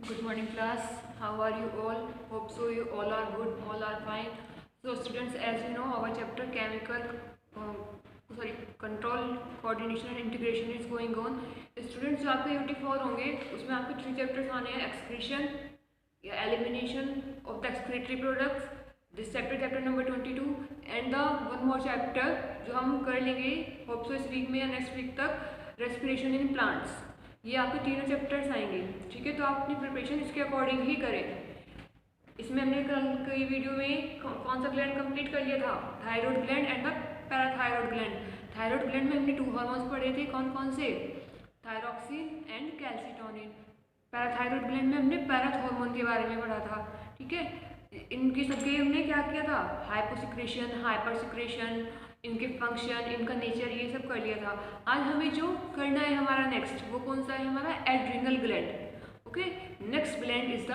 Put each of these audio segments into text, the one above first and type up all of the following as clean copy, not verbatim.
Good morning class. How are you all? Hope so you all are good, all are fine. So students, as you know, our chapter control, coordination and integration is going on. Students, जो आपके UT 4 होंगे उसमें आपके 3 chapters आने हैं, excretion या elimination of the excretory products, this chapter number 22 and the one more chapter जो हम कर लेंगे होप सो इस वीक में या नेक्स्ट वीक तक, रेस्पिरेशन इन प्लांट्स। ये आपके तीनों चैप्टर्स आएंगे, ठीक है। तो आप अपनी प्रिपरेशन इसके अकॉर्डिंग ही करें। इसमें हमने कल की वीडियो में कौन सा ग्लैंड कंप्लीट कर लिया था, thyroid gland and the parathyroid gland. Thyroid gland में हमने 2 हार्मोन्स पढ़े थे, कौन कौन से, thyroxine and calcitonin. Parathyroid gland में हमने पैराथॉर्मोन के बारे में पढ़ा था, ठीक है। इनकी सबके हमने क्या किया था, हाइपोसिक्रेशन, हाइपरसिक्रेशन, इनके फंक्शन, इनका नेचर, ये सब कर लिया था। आज हमें जो करना है हमारा नेक्स्ट, वो कौन सा है, हमारा adrenal gland. Okay, next gland is the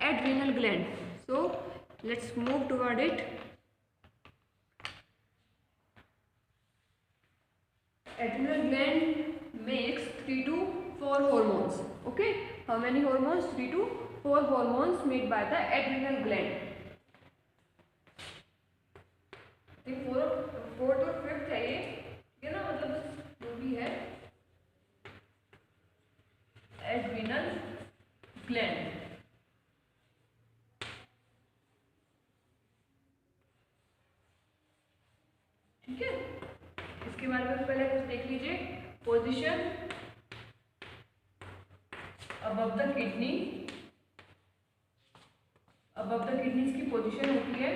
adrenal gland. So let's move toward it. Adrenal gland makes 3 to 4 hormones. Okay, how many hormones? 3 to 4 hormones made by the adrenal gland. Fourth और fifth है ये ना, मतलब जो भी है adrenal gland, ठीक है। इसके बारे में पहले कुछ देख लीजिए। Position above the kidney, above the kidney इसकी पोजीशन होती है,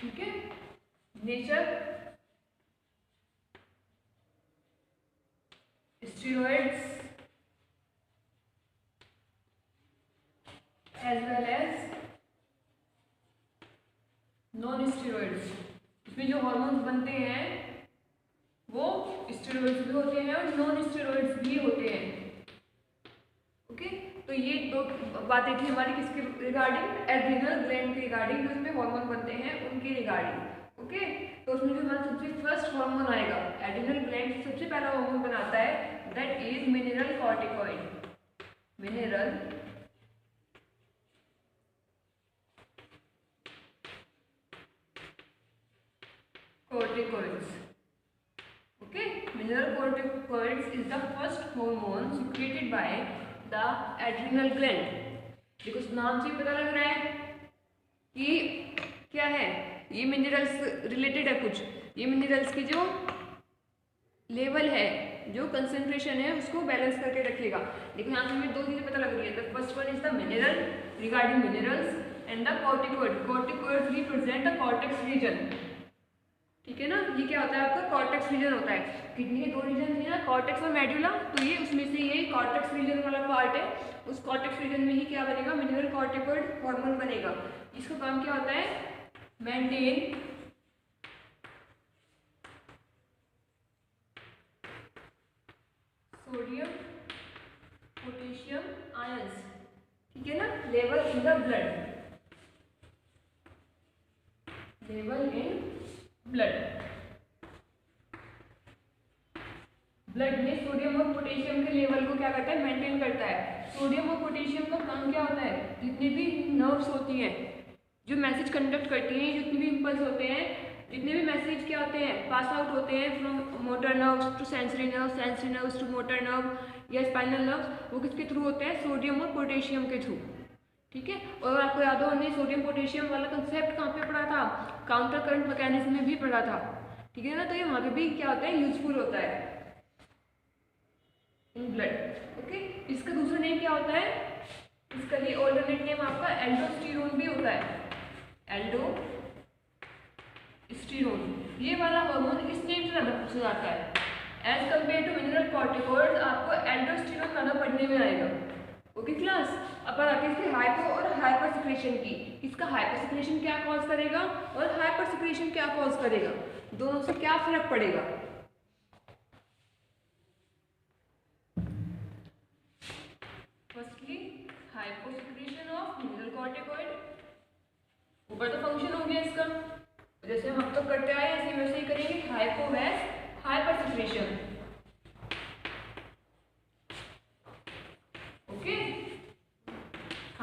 ठीक है। Nature, steroids as well as non steroids. इसमें जो हॉर्मोन्स बनते हैं वो स्टेरॉइड्स भी होते हैं और नॉन स्टेरॉइड्स भी होते हैं। ओके, तो ये 2 बातें थी हमारी किसके रिगार्डिंग, एड्रिनल ग्लैंड के रिगार्डिंग, जो इसमें हार्मोन बनते हैं उनके रिगार्डिंग। ओके, तो उसमें जो हमारा सबसे फर्स्ट हार्मोन आएगा, एड्रिनल ग्लैंड सबसे पहला हार्मोन बनाता है, that is mineral corticoid. Mineral corticoids. Okay, mineral corticoids is the first hormone secreted by the adrenal gland. देखो नाम से पता लग रहा है कि क्या है, ये मिनरल्स रिलेटेड है कुछ। ये मिनरल्स की जो लेवल है, जो कंसेंट्रेशन है, उसको बैलेंस करके रखेगा। देखो यहाँ से हमें 2 चीजें पता लग रही है। The first one is the mineral, regarding minerals, and the corticoid. Corticoids represent the cortex region, ठीक है ना। ये क्या होता है, आपका कॉर्टेक्स रीजन होता है। किडनी के 2 रीजन थे ना, कॉर्टेक्स और मेडुला, तो ये उसमें से ये कॉर्टेक्स रीजन वाला पार्ट है। उस कॉर्टेक्स रीजन में ही क्या बनेगा, मिनरल कॉर्टिकोइड हार्मोन बनेगा। इसका काम क्या होता है, मेंटेन सोडियम पोटेशियम आयंस, ठीक है ना, level in the blood, level in blood. Blood में सोडियम और पोटेशियम के लेवल को क्या करता है, मेंटेन करता है। सोडियम और पोटेशियम का काम क्या होता है, जितनी भी नर्व्स होती हैं जो मैसेज कंडक्ट करती हैं, जितने भी इम्पल्स होते हैं, जितने भी मैसेज क्या होते हैं, पास आउट होते हैं from motor nerves to sensory nerves, sensory nerves to motor nerve या स्पाइनल नर्व्स, वो किसके थ्रू होते हैं, सोडियम और पोटेशियम के थ्रू, ठीक है। और आपको याद हो, हमने सोडियम पोटेशियम वाला कंसेप्ट कहाँ पे पढ़ा था, काउंटर करंट मैकेनिज्म में भी पढ़ा था, ठीक है ना। तो ये वहाँ पे भी क्या होता है, यूजफुल होता है इन ब्लड। ओके, इसका दूसरा नेम क्या होता है, इसका ये ऑल्टरनेट नेम आपका एल्डोस्टेरोन भी होता है, एल्डोस्टेरोन। ये वाला हार्मोन इस नेम से ज़्यादा पूछा जाता है। As compare to mineral corticoids आपको एल्डोस्टेरोन ज़्यादा पढ़ने में आएगा। ओके क्लास, अब आते हैं इसके हाइपो और हाइपर सिक्रेशन की। इसका हाइपर सिक्रेशन क्या कॉज करेगा और हाइपर सिक्रेशन क्या कॉज करेगा, दोनों से क्या फर्क पड़ेगा। Firstly hyposecretion of mineral corticoid, ऊपर तो फंक्शन हो गया इसका, जैसे हम अब तक करते आए ऐसे वैसे ही करेंगे। हाइपो वैस hyper secretion,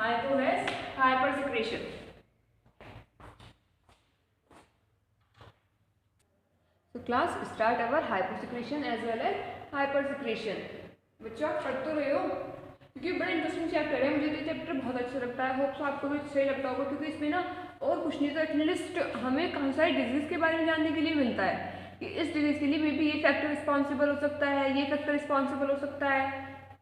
hypo has hyper secretion. So class start our hyposecretion as well as hypersecretion। बच्चों आप पढ़ तो रहे हो क्योंकि बड़ा इंटरेस्टिंग चैप्टर है, मुझे तो चैप्टर बहुत अच्छा लगता है, होप्स आपको भी सही लगता होगा क्योंकि इसमें ना और कुछ नहीं तो एटलीस्ट हमें काफ़ी सारे डिजीज़ के बारे में जानने के लिए मिलता है कि इस डिजीज़ के लिए मे बी ये फैक्टर रिस्पॉन्सिबल हो सकता है, ये फैक्टर रिस्पॉन्सिबल हो सकता है।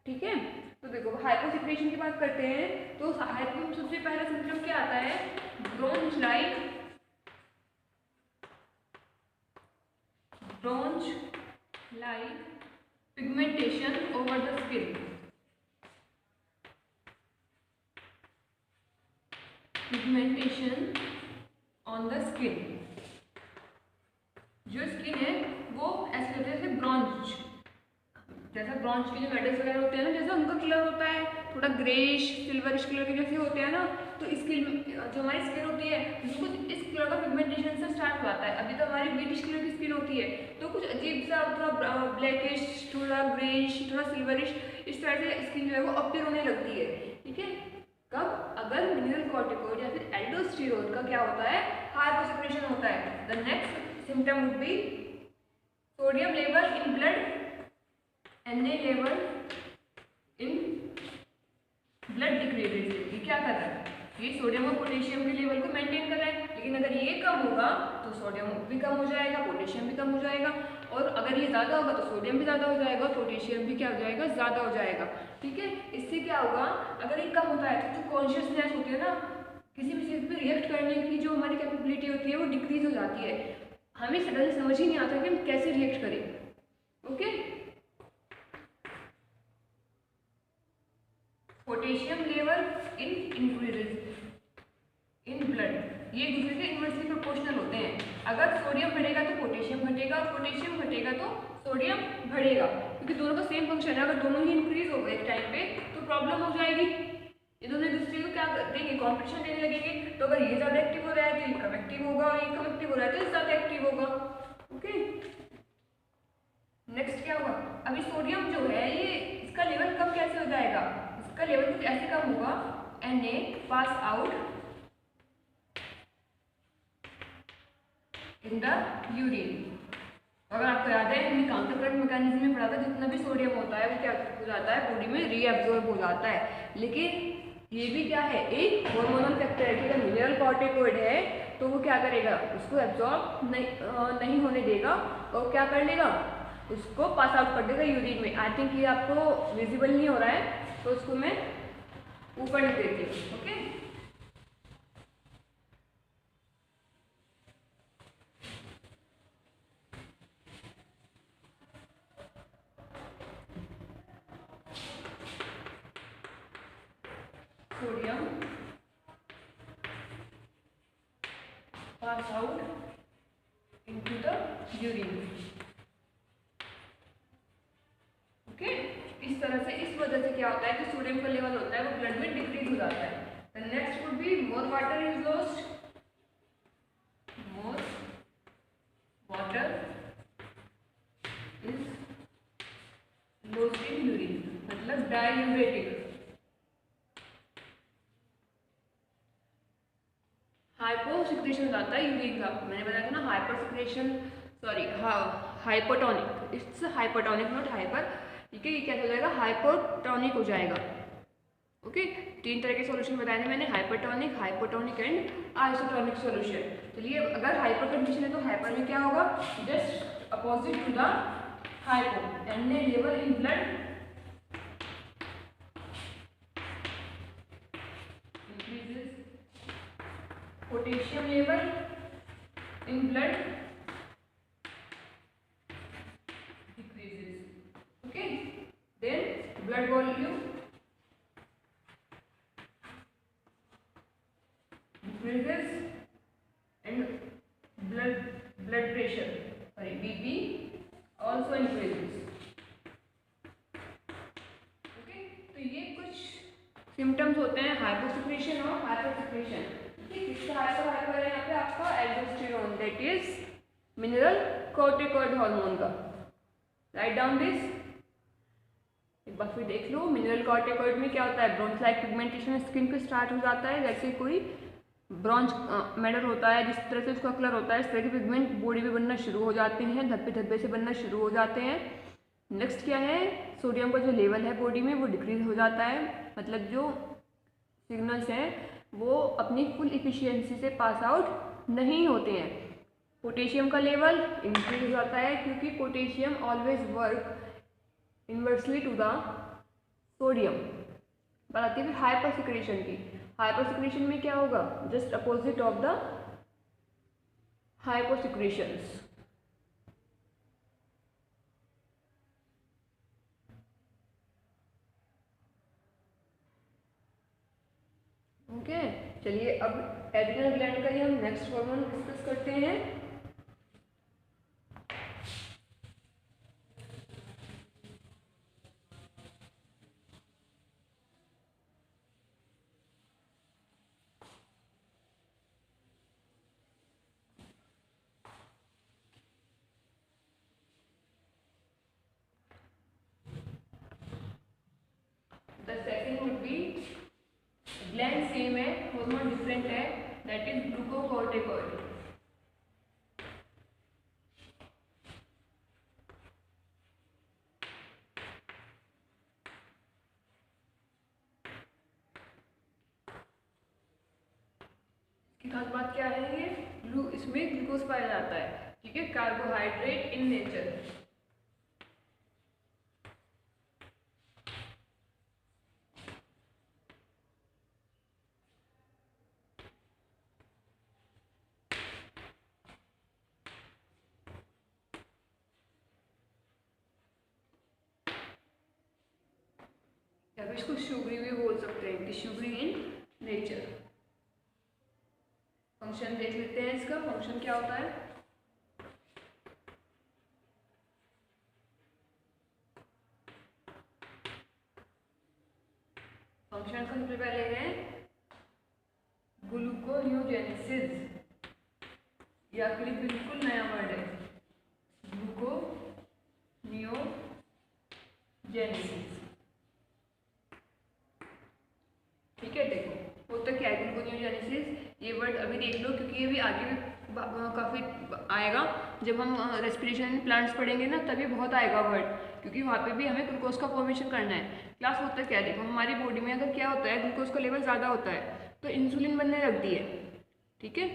ठीक है, तो देखो हाइपोसिक्रेशन की बात करते हैं तो हाइपो सबसे पहला सिम्टम क्या आता है, bronze like pigmentation over the skin। Pigmentation on the skin, जो स्किन है वो ऐसे होते हैं जैसे ब्रॉन्ज, जैसा ब्रॉन्ज के जो मेटल्स वगैरह होते हैं ना, जैसा उनका कलर होता है थोड़ा ग्रेश सिल्वरिश कलर के जैसे होते हैं ना, तो स्किन जो हमारी स्किन होती है उसको इस कलर का पिगमेंटेशन से स्टार्ट हो जाता है। अभी तो हमारी ब्रिटिश कलर की स्किन होती है तो कुछ अजीब सा थोड़ा ब्लैकिश, थोड़ा ग्रेश, थोड़ा सिल्वरिश इस तरह से स्किन जो है वो अपीयर होने लगती है। ठीक है, कब, अगर मिनरल कॉर्टिकोइड या फिर एल्डोस्टेरोन का क्या होता है, हाइपोसेक्रेशन होता है। The next symptom would be sodium level in blood, Na level in blood decreases. ये क्या कर रहा है, ये सोडियम और पोटेशियम के लेवल को मेंटेन कर रहा है, लेकिन अगर ये कम होगा तो सोडियम भी कम हो जाएगा, पोटेशियम भी कम हो जाएगा, और अगर ये ज़्यादा होगा तो सोडियम भी ज़्यादा हो जाएगा, पोटेशियम भी क्या हो जाएगा, ज़्यादा हो जाएगा। ठीक है, इससे क्या होगा, अगर ये कम होता है तो जो कॉन्शियसनेस होती है ना, किसी भी चीज़ पर रिएक्ट करने की जो हमारी कैपेबिलिटी होती है वो डिक्रीज हो जाती है, हमें सडनली समझ ही नहीं आता कि हम कैसे रिएक्ट करें। Okay, potassium level in increases in blood, ये एक दूसरे से इनवर्सली प्रोपोर्शनल होते हैं। अगर सोडियम बढ़ेगा तो पोटेशियम घटेगा, और पोटेशियम घटेगा तो सोडियम बढ़ेगा, क्योंकि दोनों का सेम फंक्शन है। अगर दोनों ही इंक्रीज हो गए एक टाइम पे तो प्रॉब्लम हो जाएगी, ये दोनों एक दूसरे को क्या देंगे, कॉम्पिटिशन देने लगेंगे। तो अगर ये ज़्यादा एक्टिव हो रहा है तो ये कम एक्टिव होगा, और ये कम एक्टिव हो रहा है तो ये ज़्यादा एक्टिव होगा। ओके, नेक्स्ट क्या होगा, अभी सोडियम जो है ये इसका लेवल कम कैसे हो जाएगा, इसका लेवल कुछ ऐसे कम होगा, Na pass out in the urine. अगर आपको याद है हमने काउंटर करंट मैकेनिज्म में पढ़ा था, जितना भी सोडियम होता है वो क्या हो जाता है, बॉडी में रीअब्जॉर्ब हो जाता है। लेकिन ये भी क्या है, एक हार्मोनल फैक्टर है कि अगर मिनरल कॉर्टिकोइड है तो वो क्या करेगा, उसको एब्जॉर्ब नहीं होने देगा, और क्या कर लेगा, उसको पास आउट कर देगा यूरिन में। आई थिंक ये आपको विजिबल नहीं हो रहा है तो उसको मैं ऊपर लिख देती हूँ। Okay, sodium pass out into the urine. Okay, इस तरह से, इस वजह से क्या होता है कि सोडियम का लेवल होता है वो ब्लड में डिक्रीज हो जाता है। The next would be more water is lost, more water is lost in urine, मतलब डाययूरेटिक। हाइपोसिक्रेशन होता है यूरिन का, मैंने बताया था ना, hypersecretion, sorry hypotonic, it's hypotonic not hyper. ठीक है, ये क्या हो जाएगा, हाइपोटोनिक हो जाएगा। ओके, तीन तरह के सॉल्यूशन बताए थे मैंने, hypotonic, hypotonic and isotonic solution. चलिए, अगर हाइपर कंडीशन है तो हाइपर में क्या होगा, just opposite to the hypo, Na level in blood increases, potassium level in blood decreases. Okay, then blood volume decreases and blood pressure, sorry, BP also increases. Okay, तो ये कुछ symptoms होते हैं हाइपोसिक्रेशन और हाइपरसिक्रेशन। किसका हाइपर है यहाँ पे आपका aldosterone, that is mineral corticoid hormone का। राइट डाउन दिस, एक बार फिर देख लो, मिनरल कॉर्टिकॉइड में क्या होता है, ब्रॉन्ज लाइक पिगमेंटेशन स्किन पे स्टार्ट हो जाता है, जैसे कोई ब्रॉन्ज मैटर होता है, जिस तरह से उसका कलर होता है इस तरह के पिगमेंट बॉडी में बनना शुरू हो जाते हैं, धब्बे धब्बे से बनना शुरू हो जाते हैं। नेक्स्ट क्या है, सोडियम का जो लेवल है बॉडी में वो डिक्रीज हो जाता है, मतलब जो सिग्नल्स हैं वो अपनी फुल इफिशियंसी से पास आउट नहीं होते हैं। पोटेशियम का लेवल इंक्रीज हो जाता है क्योंकि potassium always work inversely to the sodium. बात आती है फिर हाइपर सिक्रेशन की। हाइपर सिक्रेशन में क्या होगा, just opposite of the hyper secretions. Okay, चलिए अब एड्रिनल ग्लैंड का ही हम नेक्स्ट हार्मोन डिस्कस करते हैं। The second would be, gland same है, हार्मोन डिफरेंट है, दैट इज ग्लूकोकॉर्टिकॉइड। इसकी खास बात क्या है, ये इसमें ग्लूकोज पाया जाता है, ठीक है, कार्बोहाइड्रेट इन नेचर। या फिर इसको शुगरी भी बोल सकते हैं कि शुगरी इन नेचर। फंक्शन देख लेते हैं, इसका फंक्शन क्या होता है। फंक्शन सबसे पहले है ग्लूकोनियोजेनेसिस, या फिर बिल्कुल नया वर्ड है ग्लूकोनियोजेनेसिस। ठीक है, देखो होता क्या है ग्लूकोनियोजेनेसिस, ये वर्ड अभी देख लो क्योंकि ये भी आगे भी काफ़ी आएगा, जब हम रेस्पिरेशन प्लांट्स पढ़ेंगे ना तभी बहुत आएगा वर्ड, क्योंकि वहाँ पे भी हमें ग्लूकोज का फॉर्मेशन करना है। क्लास होता है क्या, देखो हमारी बॉडी में अगर क्या होता है, ग्लूकोज का लेवल ज़्यादा होता है तो इंसुलिन बनने लगती है। ठीक है,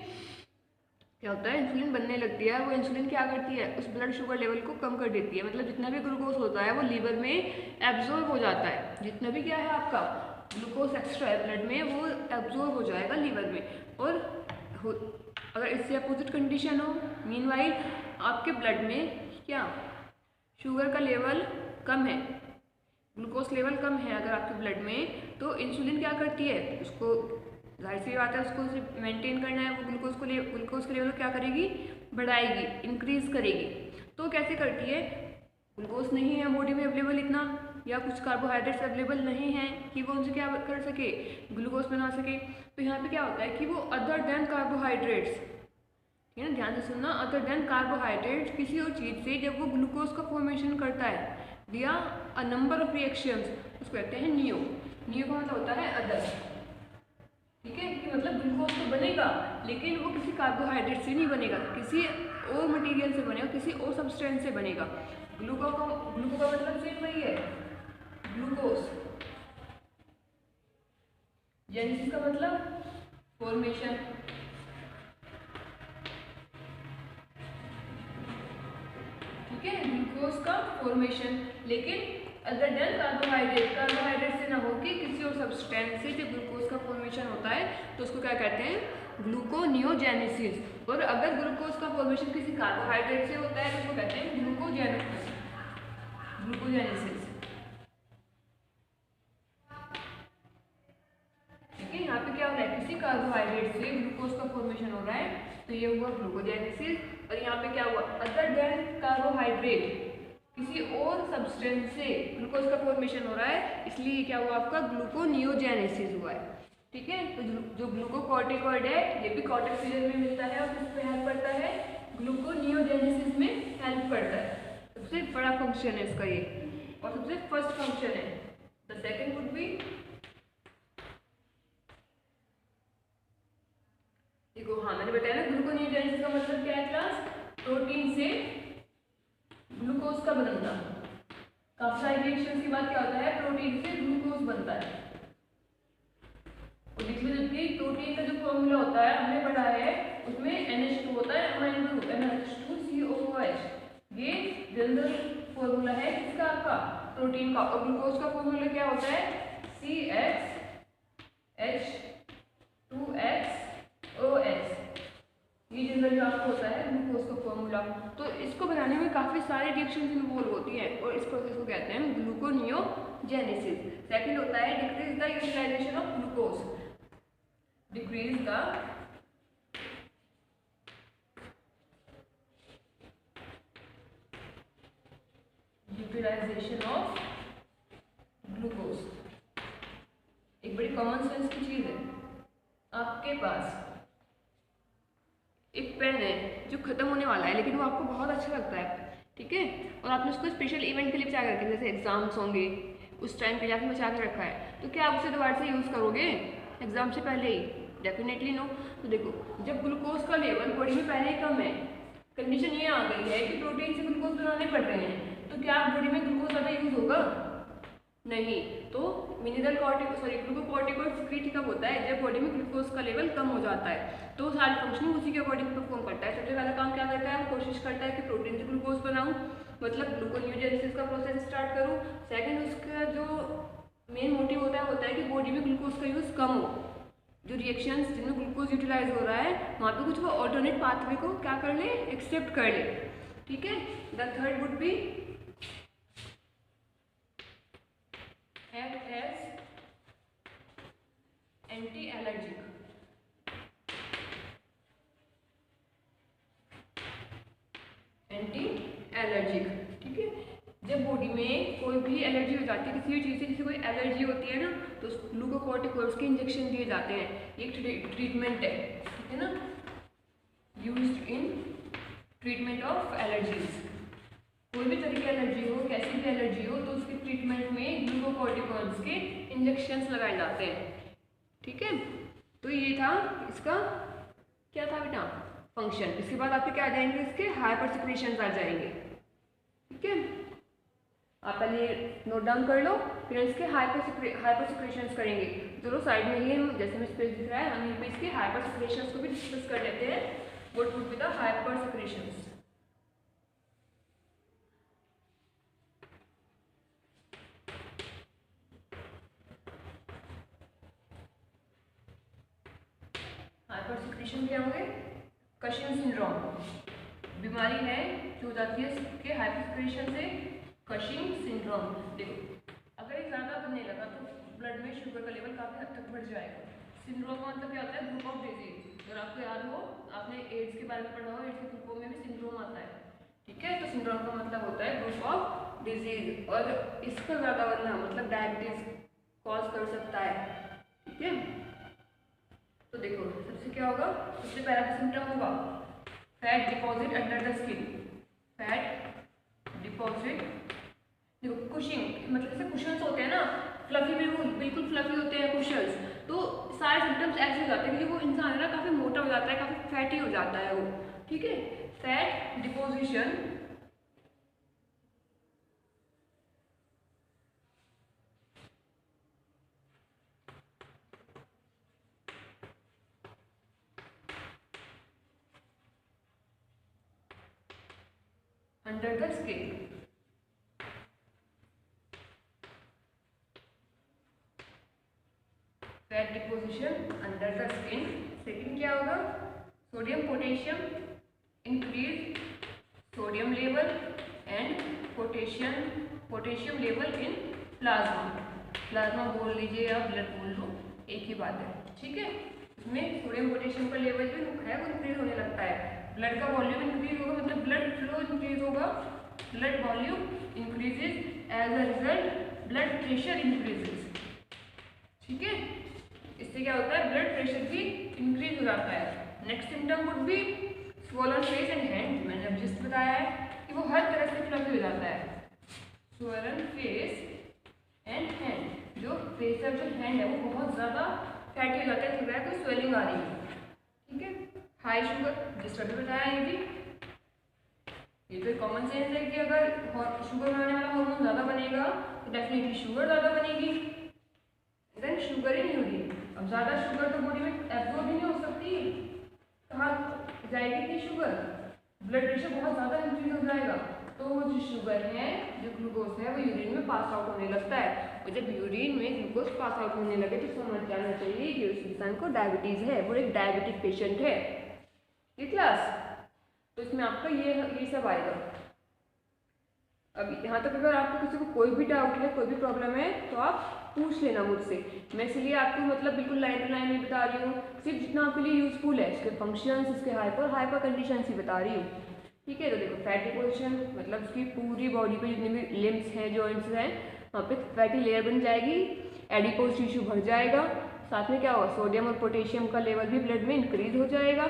क्या होता है, इंसुलिन बनने लगती है, वो इंसुलिन क्या करती है, उस ब्लड शुगर लेवल को कम कर देती है, मतलब जितना भी ग्लूकोज होता है वो लीवर में एब्जॉर्ब हो जाता है, जितना भी क्या है आपका ग्लूकोज एक्स्ट्रा है ब्लड में वो एब्जॉर्ब हो जाएगा लीवर में। और अगर इससे अपोजिट कंडीशन हो, मीनवाइल आपके ब्लड में क्या शुगर का लेवल कम है, ग्लूकोज लेवल कम है अगर आपके ब्लड में, तो इंसुलिन क्या करती है, उसको जाहिर सी बात है उसको मेंटेन करना है, वो ग्लूकोज का लेवल क्या करेगी, बढ़ाएगी, इंक्रीज करेगी। तो कैसे करती है, ग्लूकोज नहीं है बॉडी में अवेलेबल इतना, या कुछ कार्बोहाइड्रेट्स अवेलेबल नहीं है कि वो उनसे क्या कर सके, ग्लूकोज बना सके, तो यहाँ पे क्या होता है कि वो अदर देन कार्बोहाइड्रेट्स, ठीक है ना, ध्यान से सुनना, अदर देन कार्बोहाइड्रेट्स किसी और चीज़ से जब वो ग्लूकोज का फॉर्मेशन करता है विया अ नंबर ऑफ रिएक्शंस, उसको कहते हैं नियो। नियो का मतलब होता है अदर, ठीक है, कि मतलब ग्लूकोज तो बनेगा लेकिन वो किसी कार्बोहाइड्रेट से नहीं बनेगा, किसी और मटेरियल से बनेगा, किसी और सब्सटेंस से बनेगा। ग्लूको का मतलब सेम वही है, ग्लूकोज। जेनेसिस का मतलब फॉर्मेशन, ठीक है, ग्लूकोज का फॉर्मेशन, लेकिन अदर देन कार्बोहाइड्रेट से ना हो कि किसी और सब्सटेंस से जब ग्लूकोज का फॉर्मेशन होता है तो उसको क्या कहते हैं, ग्लूकोनियोजेनेसिस। और अगर ग्लूकोज का फॉर्मेशन किसी कार्बोहाइड्रेट से होता है तो उसको कहते हैं ग्लूकोजेनेसिस। ठीक है, यहाँ पे क्या हो रहा है, किसी कार्बोहाइड्रेट से ग्लूकोज का फॉर्मेशन हो रहा है तो ये हुआ ग्लूकोजेनेसिस। और यहाँ पे क्या हुआ, अदर देन कार्बोहाइड्रेट किसी और सब्सटेंस से ग्लूकोज का फॉर्मेशन हो रहा है, इसलिए क्या हुआ आपका ग्लूकोनियोजेनेसिस हुआ है। ठीक है, तो जो ग्लूकोकॉर्टिकॉइड है ये भी कॉर्टेक्स रीजन में मिलता है और किस पे हेल्प करता है, ग्लूकोनियोजेनेसिस में हेल्प करता है। सबसे बड़ा फंक्शन है इसका ये। और सबसे फर्स्ट फंक्शन है। द सेकेंड वुड बी, देखो हाँ मैंने बताया ना ग्लूकोनियोजेनेसिस का मतलब क्या है क्लास, प्रोटीन से ग्लूकोज का बनना। काफी सारी रिएक्शन के बाद क्या होता है, प्रोटीन से ग्लूकोज बनता है। और लिख लो, जबकि प्रोटीन का जो फॉर्मूला होता है हमने पढ़ा है उसमें NH2 होता है, अमाइन ग्रुप NH2COOH। ये जनरल फॉर्मूला है किसका, आपका प्रोटीन का। और ग्लूकोज का फॉर्मूला क्या होता है, CHH2OH। ये जनरल जो आपको होता है ग्लूकोज का फॉर्मूला। तो इसको बनाने में काफी सारे रिएक्शंस इन्वॉल्व होती हैं और इस प्रोसेस को कहते हैं ग्लूकोनियोजेनेसिस। सेकंड होता है decrease the utilization of glucose, decrease the utilization of glucose. एक बड़ी कॉमन सेंस की चीज है, आपके पास एक पेन है जो खत्म होने वाला है लेकिन वो आपको बहुत अच्छा लगता है, ठीक है, और आपने उसको स्पेशल इवेंट के लिए बचा के रखा है, जैसे एग्जाम्स होंगे उस टाइम के लिए आपने बचा के रखा है, तो क्या आप उसे दोबारा से यूज़ करोगे एग्जाम से पहले ही? Definitely no. तो देखो जब ग्लूकोज का लेवल बॉडी में पहले ही कम है, कंडीशन ये आ गई है कि प्रोटीन से ग्लूकोज बनाने पड़ रहे हैं, तो क्या बॉडी में ग्लूकोज ज़्यादा यूज होगा? नहीं। तो मिनरल ग्लूकोकॉर्टिकॉइड सिक्रीट कब होता है, जब बॉडी में ग्लूकोज का लेवल कम हो जाता है। तो सारी फंक्शनिंग उसी के अकॉर्डिंग परफॉर्म करता है। सबसे पहला काम क्या करता है, वो कोशिश करता है कि प्रोटीन से ग्लूकोज बनाऊं, मतलब ग्लूकोनियोजेनेसिस का प्रोसेस स्टार्ट करूं। सेकंड उसका जो मेन मोटिव होता है कि बॉडी में ग्लूकोज का यूज कम हो। जो रिएक्शंस जिनमें ग्लूकोज यूटिलाइज हो रहा है वहाँ पे कुछ वो ऑल्टरनेट पाथवे को क्या कर ले, एक्सेप्ट कर ले, ठीक है। The third would be act as anti-allergic, ठीक है। जब बॉडी में कोई भी एलर्जी हो जाती है किसी भी चीज़ से, जैसे कोई एलर्जी होती है ना, तो ग्लूकोकॉर्टिकॉइड्स के इंजेक्शन दिए जाते हैं। एक ट्रीटमेंट है, ठीक है ना, used in treatment of allergies. कोई भी तरह की एलर्जी हो, कैसी भी एलर्जी हो, तो उसके ट्रीटमेंट में ग्लूकोकॉर्टिकॉइड्स के इंजेक्शंस लगाए जाते हैं, ठीक है। तो ये था इसका क्या था बेटा, फंक्शन। इसके बाद आपके क्या आ जाएंगे, इसके हाइपर सिक्रीशंस आ जाएंगे, ठीक है। आप पहले नोट डाउन कर लो, फिर इसके हाइपर सिक्रीशंस करेंगे। चलो साइड में ही हम, जैसे में स्पेस दिख रहा है, हम यहीं पे इसके हाइपर सिक्रीशंस को भी डिस्कस कर लेते हैं। What would be the hyper secretions. Hyper secretion क्या होंगे, कशिंग सिंड्रोम बीमारी है जो हो जाती है इसके हाइपर सिक्रीशन से, कशिंग सिंड्रोम। देखो अगर ये ज़्यादा बनने लगा तो ब्लड में शुगर का लेवल काफ़ी हद तक बढ़ जाएगा। सिंड्रोम का मतलब क्या होता है, ग्रुप ऑफ डिजीज। अगर आपको याद हो, आपने एड्स के बारे में पढ़ा हो, एड्स के ग्रुपों में भी सिंड्रोम आता है, ठीक है। तो सिंड्रोम का मतलब होता है ग्रुप ऑफ डिजीज, और इसका ज़्यादा बनना मतलब डायबिटीज कॉज कर सकता है, ठीक है। तो देखो सबसे क्या होगा, सबसे पहला सिम्टम होगा fat deposit under the skin, fat deposit. देखो कुशिंग मतलब जैसे कुशन्स होते हैं ना, फ्लफी, बिल्कुल फ्लफी होते हैं कुशन्स, तो सारे सिम्टम्स ऐसे हो जाते हैं कि वो इंसान है ना काफ़ी मोटा हो जाता है, काफ़ी फैटी हो जाता है वो, ठीक है। Fat deposition under the skin, fat deposition under the skin. Second क्या होगा, sodium potassium increase, sodium level and potassium level in plasma बोल लीजिए या ब्लड बोल लो, एक ही बात है, ठीक है। इसमें सोडियम पोटेशियम का लेवल जो है वो इंक्रीज होने लगता है, ब्लड का वॉल्यूम इंक्रीज होगा, मतलब ब्लड फ्लो इंक्रीज होगा, blood volume increases, as a result blood pressure increases, ठीक है। इससे क्या होता है, ब्लड प्रेशर भी इंक्रीज हो जाता है। Next symptom would be swollen face and hand. मैंने अब जस्ट बताया है कि वो हर तरह से फ्लफी हो जाता है, स्वलन फेस एंड हैंड। जो फेस और जो हैंड है वो बहुत ज़्यादा फैटी हो जाता है, लग रहा है कोई स्वेलिंग आ रही है। ठीक है, हाई शुगर, जिस तरह भी बताया ये भी, ये तो कॉमन सेंस है कि अगर शुगर बनाने वाला हार्मोन ज़्यादा बनेगा तो डेफिनेटली शुगर ज़्यादा बनेगी। देन शुगर इन यूरिन, अब ज़्यादा शुगर तो बॉडी में एब्जॉर्ब ही नहीं हो सकती, कहाँ जाएगी इतनी शुगर, ब्लड प्रेशर बहुत ज़्यादा इंक्रीज हो जाएगा, तो जो शुगर है, जो ग्लूकोज है, वो यूरिन में पास आउट होने लगता है। और जब यूरिन में ग्लूकोज पास आउट होने लगे तो समझ जाना चाहिए कि उस इंसान को डायबिटीज़ है, वो एक डायबिटिक पेशेंट है। ये क्लास, तो इसमें आपका ये सब आएगा। अब यहाँ तक अगर आपको किसी को कोई भी डाउट है, कोई भी प्रॉब्लम है, तो आप पूछ लेना मुझसे। मैं इसलिए आपको मतलब बिल्कुल लाइन टू लाइन नहीं बता रही हूँ, सिर्फ जितना आपके लिए यूजफुल है, इसके फंक्शंस, इसके हाइपर कंडीशंस ही बता रही हूँ। ठीक है, तो देखो फैटी पोजीशन मतलब उसकी पूरी बॉडी पे जितने भी लिम्स हैं, जॉइंट्स हैं, वहाँ पे फैटी लेयर बन जाएगी, एडिपोज टिश्यू भर जाएगा, साथ में क्या होगा, सोडियम और पोटेशियम का लेवल भी ब्लड में इंक्रीज हो जाएगा।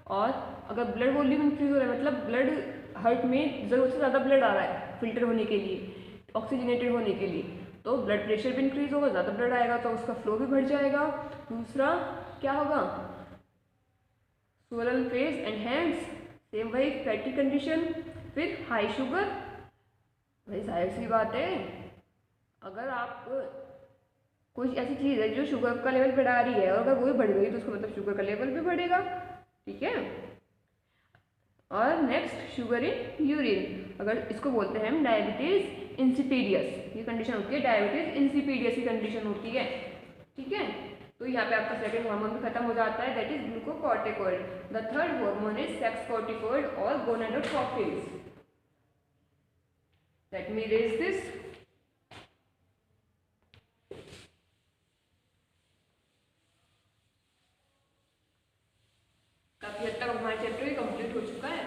और अगर ब्लड वॉल्यूम इंक्रीज हो रहा है, मतलब ब्लड हार्ट में ज़रूरत से ज़्यादा ब्लड आ रहा है फिल्टर होने के लिए, ऑक्सीजनेटेड होने के लिए, तो ब्लड प्रेशर भी इंक्रीज होगा, ज़्यादा ब्लड आएगा तो उसका फ्लो भी बढ़ जाएगा। दूसरा क्या होगा, swollen face and hands, same वही फैटी कंडीशन, फिर हाई शुगर। भाई जाहिर सी बात है, अगर आप कोई ऐसी चीज़ है जो शुगर का लेवल बढ़ा रही है और अगर वो भी बढ़ गई तो उसका मतलब शुगर का लेवल भी बढ़ेगा। ठीक है, और नेक्स्ट शुगर इन यूरिन, अगर इसको बोलते हैं हम डायबिटीज इंसिपीडियस, ये कंडीशन होती है, डायबिटीज इंसिपीडियस की कंडीशन होती है। ठीक है, तो यहाँ पे आपका सेकंड हार्मोन भी खत्म हो जाता है, that is glucocorticoid. The third hormone is sex corticoid or gonadotropins. Let me raise this. काफी हद तक हमारा चैप्टर भी कंप्लीट हो चुका है,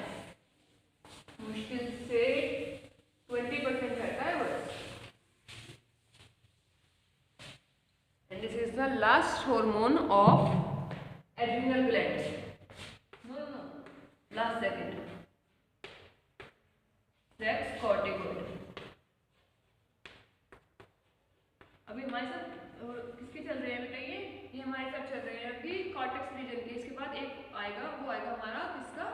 मुश्किल से 20% रहता है बस। And this is the last hormone of adrenal gland. No, last second, sex corticoid. अभी हमारे साथ किसके चल रहे हैं बेटा, ये हमारे साथ चल रहे हैं अभी कॉर्टेक्स रीजन के। इसके बाद एक आएगा, वो आएगा हमारा किसका,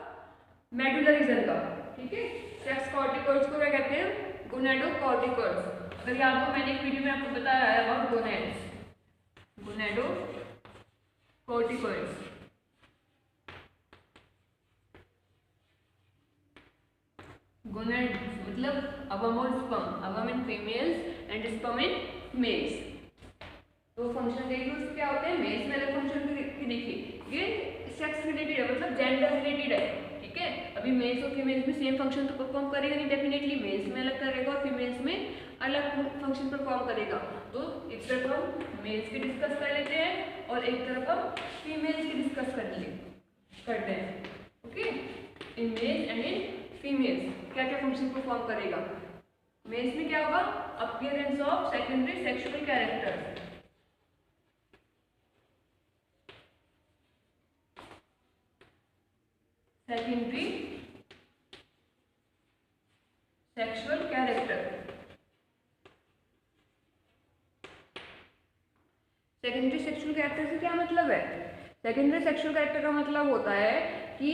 मेडुला रीजन का। ठीक है, सेक्स कॉर्टिकॉइड्स को क्या कहते हैं, गोनाडोकॉर्टिकॉइड्स। अगर याद हो मैंने एक वीडियो में आपको बताया है अबाउट गोनेड्स, गोनाडोकॉर्टिकॉइड्स। गोनेड मतलब अवम और sperm, अवम in females and sperm in males. तो फंक्शन देखिए उसके क्या होते हैं, मेल्स में अलग फंक्शन देखिए, ये सेक्स रिलेटेड है, मतलब जेंडर रिलेटेड है। ठीक है, अभी मेल्स और फीमेल्स में सेम फंक्शन तो परफॉर्म करेगा नहीं, डेफिनेटली मेल्स में अलग करेगा और फीमेल्स में अलग फंक्शन परफॉर्म करेगा। तो एक तरफ हम मेल्स की डिस्कस कर लेते हैं और एक तरफ हम फीमेल्स की डिस्कस करते हैं। Okay, in males and in females क्या क्या फंक्शन परफॉर्म करेगा। मेल्स में क्या होगा, appearance of secondary sexual character, secondary sexual character. Secondary sexual character से क्या मतलब है, सेकेंडरी सेक्सुअल कैरेक्टर का मतलब होता है कि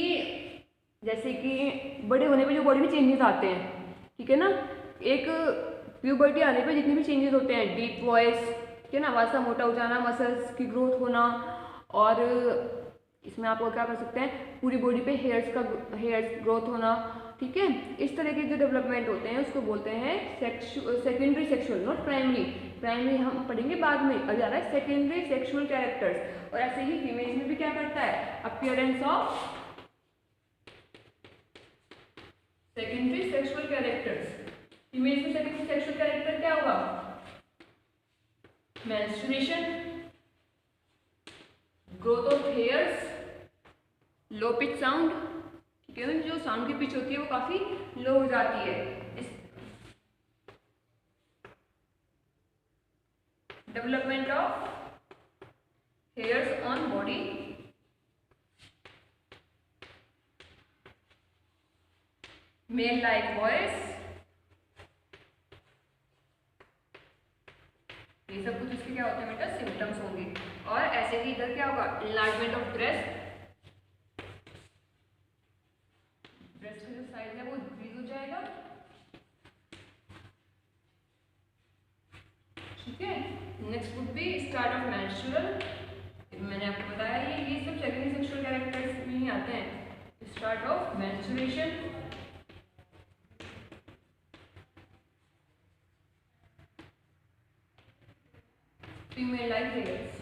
जैसे कि बड़े होने पे जो बॉडी में चेंजेस आते हैं, ठीक है ना, एक प्यूबर्टी आने पे जितने भी चेंजेस होते हैं, डीप वॉइस, ठीक है ना, आवाज़ का मोटा हो जाना, मसल्स की ग्रोथ होना, और इसमें आप और क्या कर सकते हैं, पूरी बॉडी पे हेयर्स ग्रोथ होना। ठीक है, इस तरह के जो डेवलपमेंट होते हैं उसको बोलते हैं secondary sexual, not primary. Primary हम पढ़ेंगे बाद में, अब जा रहा है सेकेंडरी सेक्सुअल कैरेक्टर्स। और ऐसे ही फीमेल्स में भी क्या करता है, appearance of secondary sexual characters. Females में सेकेंडरी सेक्सुअल कैरेक्टर क्या होगा, menstruation, growth of hairs, low pitch sound, ठीक है, जो साउंड की पिच होती है वो काफी लो हो जाती है। Development of hairs on body, male like voice, ऐसे ही इधर क्या होगा, इनलार्जमेंट ऑफ ब्रेस्ट, ब्रेस्ट का जो साइज है वो इंक्रीज हो जाएगा, ठीक है। Next would B start of menstrual, मैंने आपको बताया ये सब सेकेंडरी सेक्सुअल कैरेक्टर्स में ही आते हैं। Start of menstruation, female like hairs.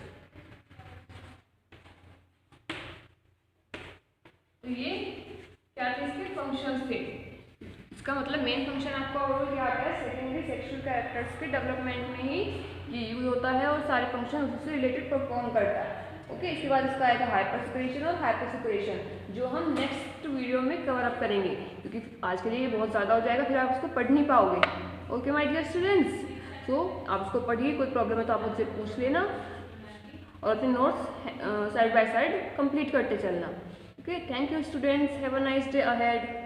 तो ये क्या थे इसके फंक्शंस थे। इसका मतलब मेन फंक्शन आपका ओवरऑल क्या आता है, सेकेंडरी सेक्सुअल कैरेक्टर्स के डेवलपमेंट में ही ये यूज होता है और सारे फंक्शन उससे रिलेटेड परफॉर्म करता है। ओके, इसके बाद इसका आएगा हाइपर सिक्रेशन और हाइपर सिक्रेशन, जो हम नेक्स्ट वीडियो में कवर अप करेंगे, क्योंकि आज के लिए ये बहुत ज़्यादा हो जाएगा, फिर आप उसको पढ़ नहीं पाओगे। ओके माय डियर स्टूडेंट्स, तो आप उसको पढ़िए, कोई प्रॉब्लम है तो आप मुझसे पूछ लेना और अपने notes side by side complete करते चलना। Okay, thank you students, have a nice day ahead.